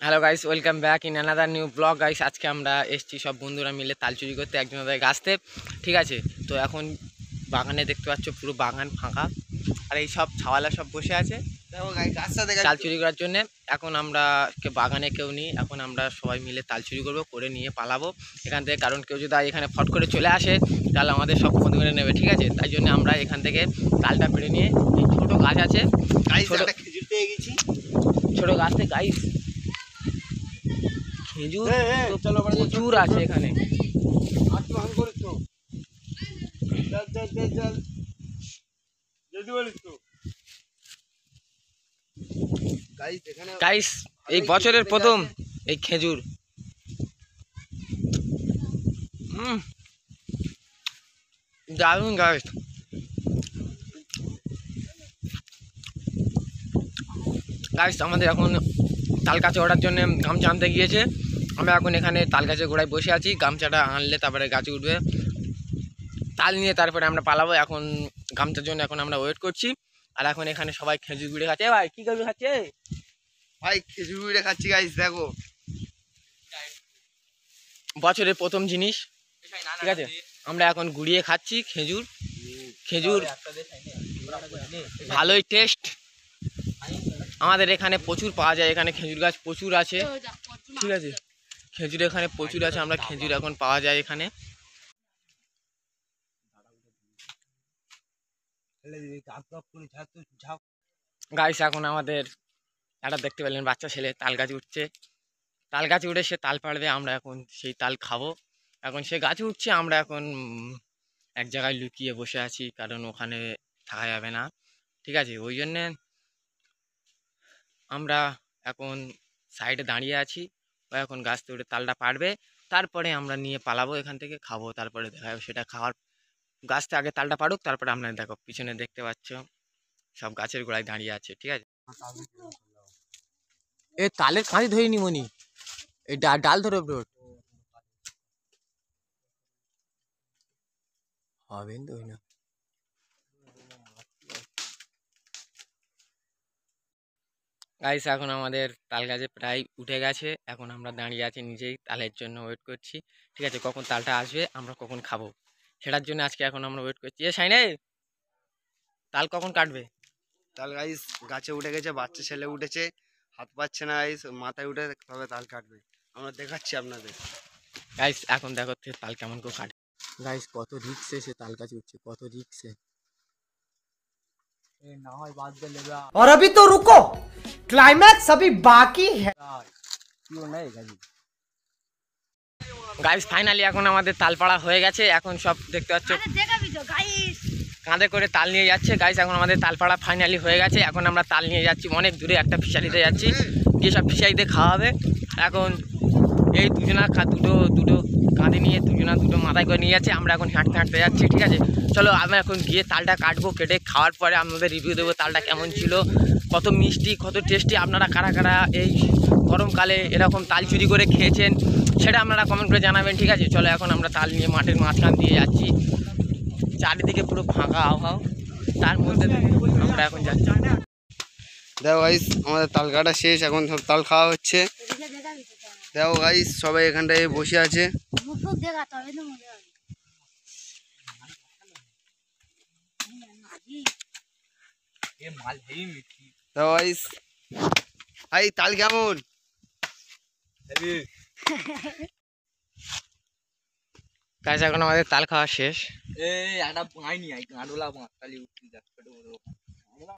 Hello guys, welcome back in another new blog guys. আজকে আমরা এসেছি সব বন্ধুরা মিলে তাল চুরি করতে একজনের গাছতে, ঠিক আছে। তো এখন বাগানে দেখতে পাচ্ছ পুরো বাগান ফাঁকা, আর এই সব ছাওয়ালা সব বসে আছে তাল চুরি করার জন্যে। এখন আমরা বাগানে কেউ নিই, এখন আমরা সবাই মিলে তাল চুরি করবো, করে নিয়ে পালাবো এখান থেকে। কারণ কেউ যদি এখানে ফট করে চলে আসে তাহলে আমাদের সব বন্ধু মিলে নেবে, ঠিক আছে। তাই জন্য আমরা এখান থেকে তালটা পেড়ে নিয়ে, এই ছোটো গাছ আছে, ছোটো গাছ থেকে গাইস খেজুর প্রচুর আছে এখানে। গাইস এই বছরের প্রথম এই খেজুর, দারুণ গাইস। গাইস আমাদের এখন তাল গাছে ওঠার জন্য গামছা আনতে গিয়েছে। আমরা এখন এখানে তাল গাছের গোড়ায় বসে আছি, গামছাটা আনলে তারপরে গাছে উঠবে, তাল নিয়ে তারপরে আমরা পালাবো। এখন গামছার জন্য এখন আমরা ওয়েট করছি। আর এখন এখানে সবাই খেজুর গুড়ে খাচ্ছে। ভাই কি খেজুর খাচ্ছে? ভাই খেজুর গুড়ে খাচ্ছি গাইস, দেখো বছরের প্রথম জিনিস, ঠিক আছে। আমরা এখন গুড়িয়ে খাচ্ছি খেজুর। খেজুর ভালোই টেস্ট। আমাদের এখানে প্রচুর পাওয়া যায়, এখানে খেজুর গাছ প্রচুর আছে, ঠিক আছে। খেজুর এখানে প্রচুর আছে, আমরা খেজুর এখন পাওয়া যায় এখানে। গাইস এখন আমাদের একটা দেখতে পেলেন বাচ্চা ছেলে তাল গাছে উঠছে, তাল গাছে উঠে সে তাল পাড়বে, আমরা এখন সেই তাল খাবো। এখন সে গাছে উঠছে, আমরা এখন এক জায়গায় লুকিয়ে বসে আছি, কারণ ওখানে থাকা যাবে না, ঠিক আছে। ওই জন্যে আমরা এখন সাইডে দাঁড়িয়ে আছি। ও এখন গাছ থেকে উঠে তালটা পাড়বে, তারপরে আমরা নিয়ে পালাবো এখান থেকে, খাবো, তারপরে দেখা যাবে সেটা খাওয়ার। গাছটা আগে তালটা পাড়ুক, তারপরে আপনারা দেখো পিছনে দেখতে পাচ্ছ সব গাছের গোড়ায় দাঁড়িয়ে আছে, ঠিক আছে। এ তালের কাঁদি ধরিনি মনি, এই ডাল ধরে হবেন তো না। গাইস এখন আমাদের তাল গাছে প্রায় উঠে গেছে, এখন আমরা দাঁড়িয়ে আছি নিজেই তালের জন্য ওয়েট করছি, ঠিক আছে। কখন তালটা আসবে, আমরা কখন খাবো, সেটার জন্য আজকে এখন আমরা ওয়েট করছি। এ সাইনে তাল কখন কাটবে? তাল গাইস গাছে উঠে গেছে, বাচ্চা ছেলে উঠেছে, হাত পাচ্ছে না গাইস, মাথায় উঠে তবে তাল কাটবে। আমরা দেখাচ্ছি আপনাদের। গাইস এখন দেখো তাল কেমন করে কাটে। গাইস কত রিক্সে সে তাল গাছে উঠছে, কত রিক্সে। और अभी तो रुको, क्लाइमैक्स अभी बाकी है। গাইস ফাইনালি এখন আমাদের তাল পাড়া হয়ে গেছে, এখন সব দেখতে পাচ্ছ কাঁধে করে তাল নিয়ে যাচ্ছে। গাইস এখন আমাদের তাল পাড়া ফাইনালি হয়ে গেছে, এখন আমরা তাল নিয়ে যাচ্ছি অনেক দূরে একটা ফিশারিতে যাচ্ছি, গিয়ে সব ফিশারিতে খাওয়া হবে। এখন এই দুজনা দুটো কাঁধে নিয়ে দুটো মাথায় করে নিয়ে যাচ্ছে, আমরা এখন হাঁটতে হাঁটতে যাচ্ছি, ঠিক আছে। চলো আমরা এখন গিয়ে তালটা কাটবো, কেটে খাওয়ার পরে আপনাদের রিভিউ দেবো তালটা কেমন ছিল, কত মিষ্টি কত টেস্টি। আপনারা কারা কারা এই গরমকালে এরকম তাল চুরি করে খেয়েছেন সেটা আপনারা কমেন্ট করে জানাবেন, ঠিক আছে। চলো এখন আমরা তাল নিয়ে মাঠের মাঝখান দিয়ে যাচ্ছি, চারিদিকে পুরো ফাঁকা আবহাওয়া, তার মধ্যে আমরা এখন যাচ্ছি। দেখো গাইস আমাদের তাল কাটা শেষ, এখন সব তাল খাওয়া হচ্ছে। দেখো গাইস সবাই এখানটায় বসে আছে। দেখো গাইস, ভাই তাল কেমন? গাইস এখন আমাদের তাল খাওয়া শেষ।